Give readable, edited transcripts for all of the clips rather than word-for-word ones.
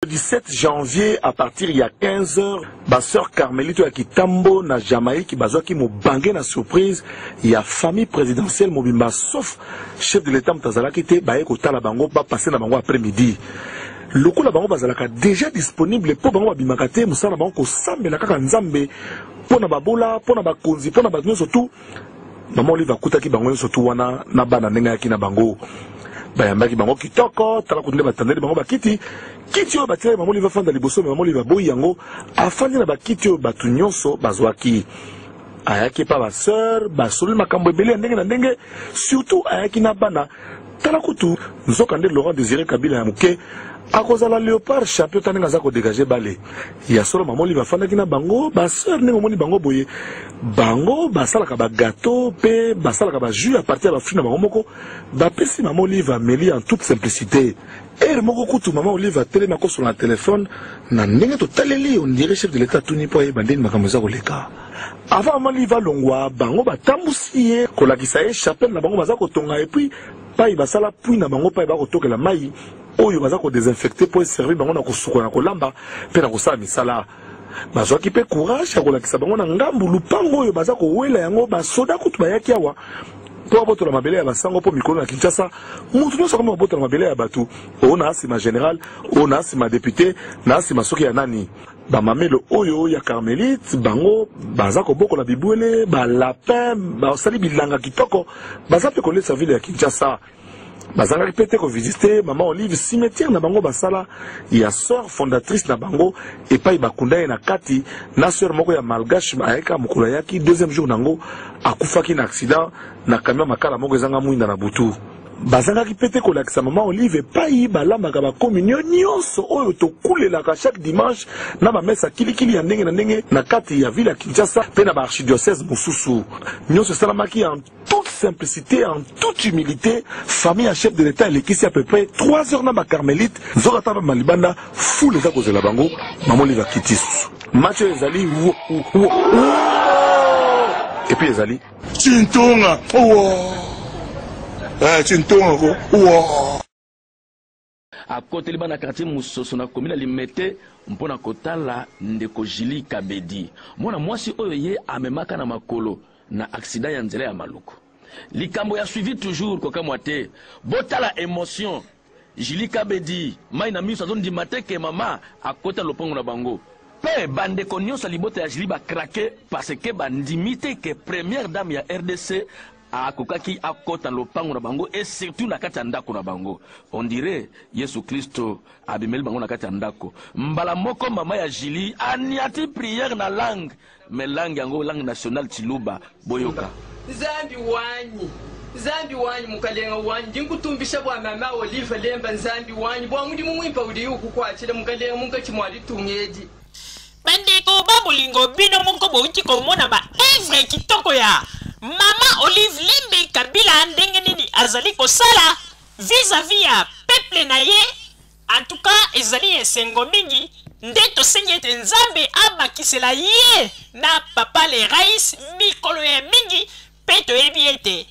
17 janvier, à partir il y a 15h, ma sœur Carmelito à Kitambo, na Jamaïque, bazoa qui m'a bangé na surprise, il y a famille présidentielle mobimba, sauf chef de l'État Mtazala qui était, baé kota la bango, ba passer na bango après-midi. Le coup la bango bazalaka déjà disponible pour bango bimakate, moussa la bango ko sambe la kaka nzambe, pour na babola, pour na bakonzi, pour na batonyo surtout, maman oliva kuta ki bango surtout wana, na bana nenga ki na bango. Bayambaki bango kitoko tala kunde batandeli bango bakiti kiti yo batele maman oliva fanda liboso maman oliva boyi yango afandi na bakiti yo batu nyonso bazwaki ayaki pa ba sœur basoli makambo ebele ndenge na ndenge surtout ayaki na bana tala kutu nzoka nde Laurent Désiré Kabila ya muke akozala Léopard champion tanenga za ko dégager balé ya solo maman oliva fanda kina bango ba sœur ndenge moni bango boye bango basalaka ba gâteau pe basalaka ba jus à partir de fruit na bango moko ba pesi maman oliva meli en toute simplicité et le moko kutu maman oliva télé na ko sur la téléphone na ndenge to taleli on dirait chef de l'état tuni po ebandeni makambo za koleka avant maman oliva longwa bango batambusi ko lakisa e chapelle na bango baza ko tonga et puis pa ibasala puis na bango pa ba ko tokela mai oyo baza ko désinfecter pour servir bango na ko suko na ko lamba pe na ko sala misala bazwa ki pe courage ya kolakisa bango na ngambu lupango oyo baza kowela yango basoda kutu bayaki awa po abotola mabele ya basango po mikolo na Kinshasa mutu nyonso kama abotola mabele ya batu o na asima général o na asima député na asima soki ya nani bamamelo oyo ya Carmelite bango baza kobokola bibwele balapin basali bilanga kitoko baza pe kolesa ville ya Kinshasa bazanga répété ko visiter maman Olive cimetière na bango basala ya sœur fondatrice na bango et pa bakunda na kati na sœur moko ya malgache ayeka mukula yaki deuxième jour nango akufaki na accident na camion makala moko ezanga mwinda na butu bazanga répété ko lakisa maman Olive pa balambaka ba communion nyonso oyo to kulelaka chaque dimanche na ba messa kilikili ya ndenge na ndenge na kati ya ville ya Kinshasa pe na ba archidiocèse mususu nyonso salamaki en toute simplicité, en toute humilité, famille à chef de l'État, elle est ici à peu près 3 heures dans ma carmélite, Zorataba Malibanda, fou les accords de la bango, maman les va quitter. Mathieu Ezali, et puis Ezali. Tintonga, Tintonga, à côté de la quartier Moussoso na commune limité mpona kotala ndeko Jili Kabedi. Moi si oye amemaka na makolo na accident ya nzela ya maluku. Likambo ya suivi toujours koka mwate. Botala émotion. Jili Kabedi, mai na miso zone di matin ke mama akota lopango na bango. Pe bande konyo sa libota ya Jili ba craquer parce que bandimite ke première dame ya RDC a kokaki akota lopango na bango et surtout na kati ndako na bango. On dirait Yesu Kristo abimeli bango na kati ndako. Mbala moko mama ya Jili aniati prière na langue mais langue yango langue nationale Chiluba boyoka. Zambi wanyi mukalenga wanyi ndinkutumbisha bwa mama Olive lemba zambi wanyi bwa mudi mumwimpa uli uku kwachira mukalenga munka chimwali tungeji. Bandeko babulingo bino munko bouti komona ba evre kitoko ya Mama Olive Lembe Kabila ndenge nini azali kosala vis-à-vis ya peuple na ye. En tout cas ezali esengo mingi nde tosengi ete Nzambe abakisela ye na papa le rais mikolo ya mingi pe toyebi ete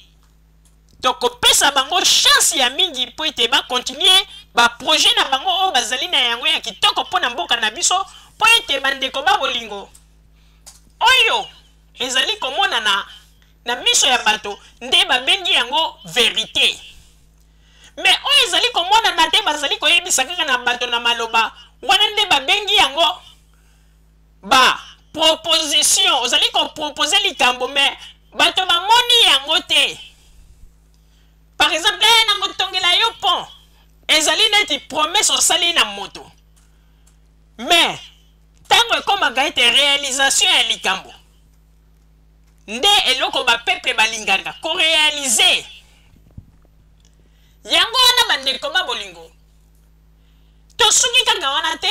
tokopesa bango chance ya mingi po ete bakontinue baprojet na bango oyo bazali na yango ya kitoko mpo na mboka na biso po ete bandeko babolingo oyo ezali komonana na miso ya bato nde babengi yango vérité. Mais oyo ezali komonana te bazali koyebisa kaka na bato na maloba wana nde babengi yango ba proposition ozali kopropose likambo mais bato bamoni yango te. Par exemple nango tongela yo pont ezali neti promesse osali na moto mais tango ekomaka ete réalisation ya likambo nde eloko ba peuple balingaka ko réaliser yango wana bandeko babolingo tosuki kaka wana te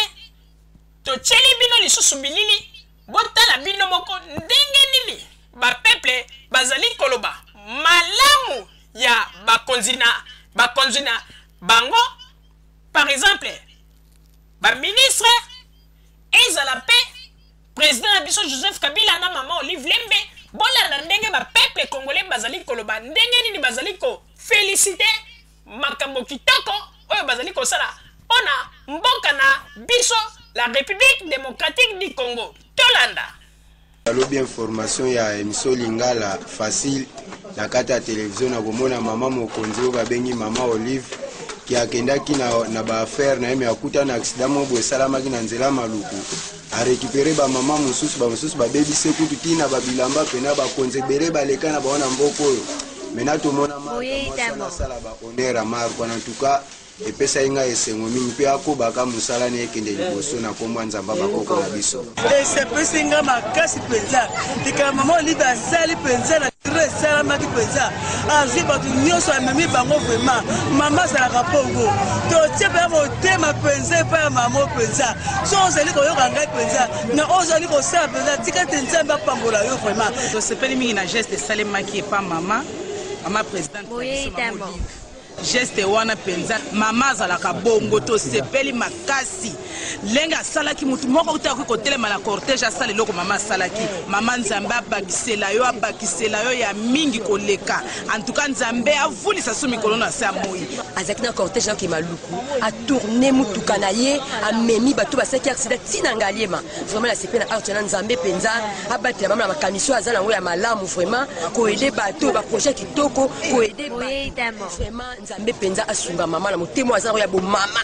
totieli bino lisusu bilili botala bino moko ndenge nini ba peuple bazali koloba malamu ya bakonzina bango. Par exemple ba ministre ezala pe président Abisso Joseph Kabila na mama Olive Lembe bolanda ndenge ba peuple congolais bazali koloba ndenge nini bazali ko féliciter makambo kitoko oyo bazali kosala ona mboka na biso la République démocratique du Congo tolanda. Alobi information ya émission Lingala facile na kata ya télévision na komona mama mokonzi o babengi mama Olive qui akendaki na ba affaire na yeme akuta na accident mo bo salamaki na nzela maluku a récupérer ba mama mususu ba baby sekutu tina ba bilamba pena ba konzebere ba leka na baona mboko oyo mena to mona ma sala ba honneur amar kwa en tout cas et pesa inga esengo mingi pe akobaka musala ne ekende liboso na kombo nzamba bakoko na biso ese pesa inga makasi penza tika mama Olive asali penza na très salamaki penza azi batu nyonso amemi bango vraiment mama salaka pongo to tsepe motema penza pa ya mama penza so ozali koyoka ngai penza na ozali kosala penza tika te nzambe apambola yo vraiment to sepeli mingi na geste salemaki epa mama présidente Olive geste wana penza mama azalaka bongo to sepeli makasi lenga salaki mutu moko utaki kotelema na cortège asala eloko mama asalaki mama nzambe abakisela yo ya mingi koleka en tout cas nzambe avulisa so mikolo na sa moi azaki na cortège na maluku a tourner mutuka na ye amemi bato basaki accident tina ngaliema vraiment la sepeli na art na nzambe penza abatela mama na makamiso azala ngo ya malamu vraiment ko aider bato ba projet kitoko ko aider vraiment nzambe penza asunga mama na motemo azala ya bo mama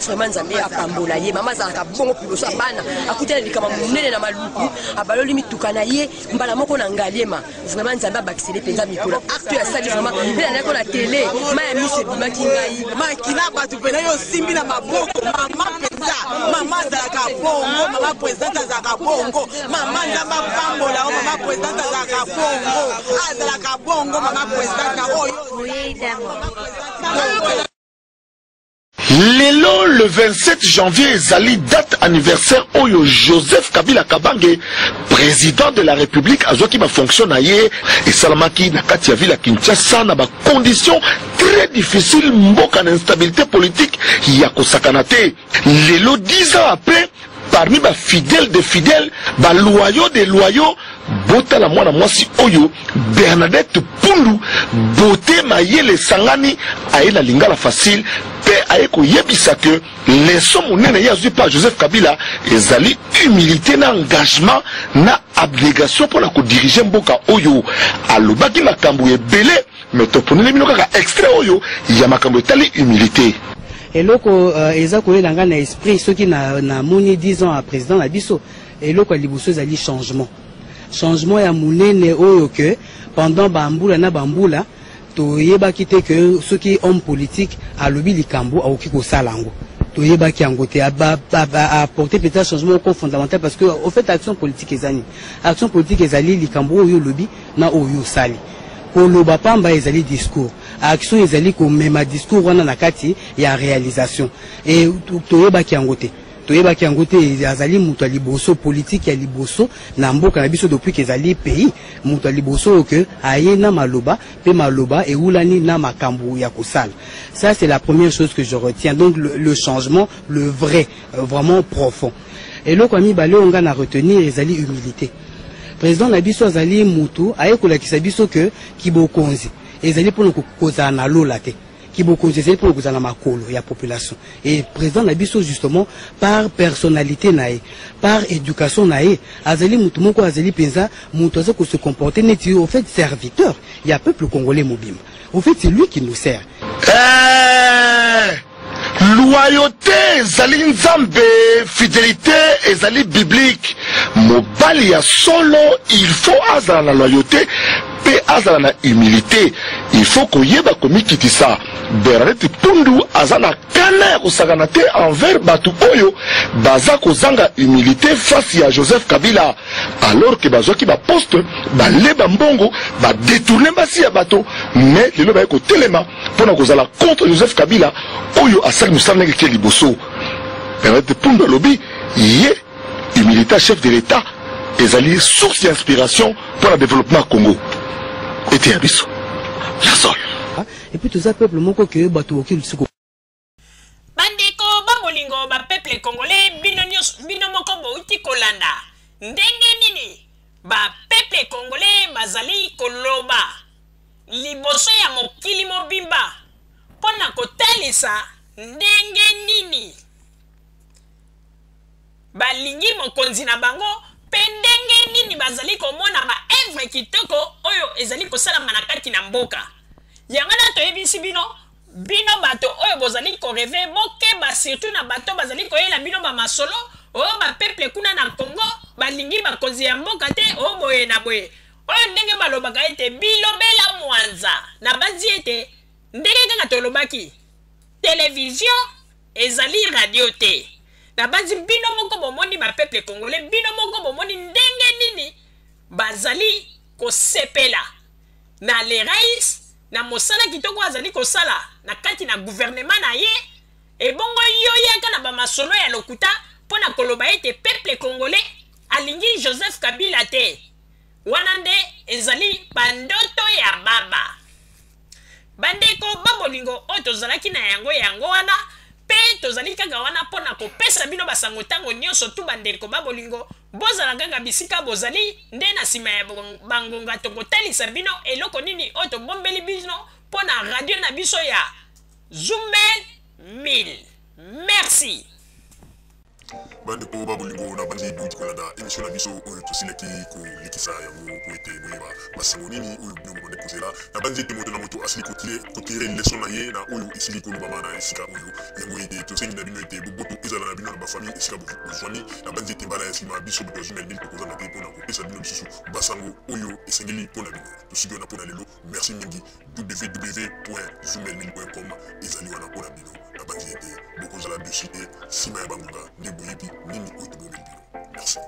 vraiment nzambe apambola ye mama azalaka bongo piloso abana akutela likama munene na maluku abaloli mituka na ye mbala moko na ngaliema vraiment nzambe abakisele penza mikolo acte ya sali vraiment pena na ko na télé maya miso bimaki ngai makina batu pena yo simbi na maboko mama penza mama azalaka bongo mama présidente azalaka bongo mama nzambe apambola o mama présidente azalaka bongo mama présidente oyo Lelo le 27 janvier ezali date anniversaire oyo Joseph Kabila Kabange président de la République azwaki ba fonction na ye esalamaki na kati ya ville ya Kinshasa na ba conditions très difficiles mboka na instabilité politique ya kosakana te. Lelo 10 ans après parmi ba fidèles de fidèles ba loyaux de loyaux bota la mwana mwasi oyo Bernadette Pundu bote mayele sangani aela lingala facile pe aeko yebisa que leso monene yazwi pa Joseph Kabila ezali humilité na engagement na abnégation pour la diriger mboka oyo alobaki makambo ebele mais toponele bino kaka extrait oyo ya makambo etali humilité eloko eza kolela nga na esprit soki na moni 10 ans à président na biso eloko liboso ezali changement ya munene oyo que pendant bambula na bambula toyebaki te que soki homme politique alobi likambo akoki kosala yango toyebaki yango te apporter peut-être changement fondamental parce que au fait action politique ezali likambo oyo lobi na oyo sali koloba pamba ezali discours action ezali komema discours wana na kati ya réalisation et toyebaki yango te azali mutu liboso politique ya liboso na mboka na biso depuis que ezali pays mutu liboso que aye na maloba pe maloba et ulani na makambo ya kosala. Ça c'est la première chose que je retiens, donc le changement, le vrai, vraiment profond. Et le kwami bale onga na retenir ezali humilité. Président na biso azali mutu aye kolakisa biso que kibokonzi ezali pour koza na lola te. Qui beaucoup de pour vous la makolo ya population et président Nabiso justement par personnalité nae par éducation nae azali mutu moko azali penza mutu azo ko se comporter neti au fait serviteur il y a peuple congolais mobile au fait c'est lui qui nous sert loyauté ezali nzambe fidélité ezali biblique mobali ya solo il faut azala na loyauté pe azala na humilité il faut koyeba komikitisa Bernadette Pundu azana kana ya kosakana te envers batu oyo baza kozanga humilité face à Joseph Kabila alors que bazwaki ba poste baleba mbongo ba détourner basi ya bato mais lelo ba ko telema pona kozala contre Joseph Kabila oyo asali musala ngeke liboso Bernadette Pundu lobi ye humilité chef de l'État ezali source d'inspiration pour le développement Congo était abisso la sol. Et puis tout ça peuple moko que bato okil suko bandeko bamolingo ba peuple congolais bino moko bouti kolanda ndenge nini ba peuple congolais bazali koloba liboso ya mokili mobimba pona kotalisa ndenge nini balingi mokonzi na bango mpe ndenge nini bazali komona baevre kitoko oyo ezali kosalama na kati na mboka. Yango na toyebisi bino bato oyo bozali koreve bokeba surtout na bato bazali koyela bino bamasolo oyo bapeple kuna na Congo balingi bakonzi ya mboka te oyo boye na boye oyo ndenge balobaka ete bilobela mwanza na banzi ete ndenge kaka tolobaki televizio ezali radio te na banzi bino moko bomoni bapeple congolais bino moko bomoni ndenge nini bazali kosepela na le rais na mosala kitoko azali kosala na kati na gouvernement na ye ebongo yo yaka na bamasolo ya lokuta pona koloba ete peuple congolais alingi Joseph Kabila te wana nde ezali bandoto ya baba bandeko babolingo oyo tozalaki na yango wana pe tozali kaka wana pona kopesa bino basango ntango nyonso tu bandeko babolingo bozala kaka bisika bozali nde na nsima ya bangonga tokotalisa bino eloko nini oyo tobombeli bino mpona radio na biso ya Zumel 1000. Merci. bandeko babolingo na bandi boyiti kolanda émission na biso oyo tosilaki kolekisa yango po ete boyeba basango nini oyo bino bobande kozela na bandi ete moto na moto asili kotire leson na ye na oyo esili kolobama na esika oyo yango ete tosengi na bino ete boboto ezala na bino na bafamille esika bozwani na bandi ete mbala ya nsima biso boto Zumel 1000 tokozanga te mpona kopesa bino lisusu basango oyo esengeli mpona bino tosiki wana mpona lelo merci mingi www.zumel1000.com ezali wana mpona bino na bandi ete bokozala dessus te nsima ya bangonga nde boyebi nini oyo tobomeli bino merci.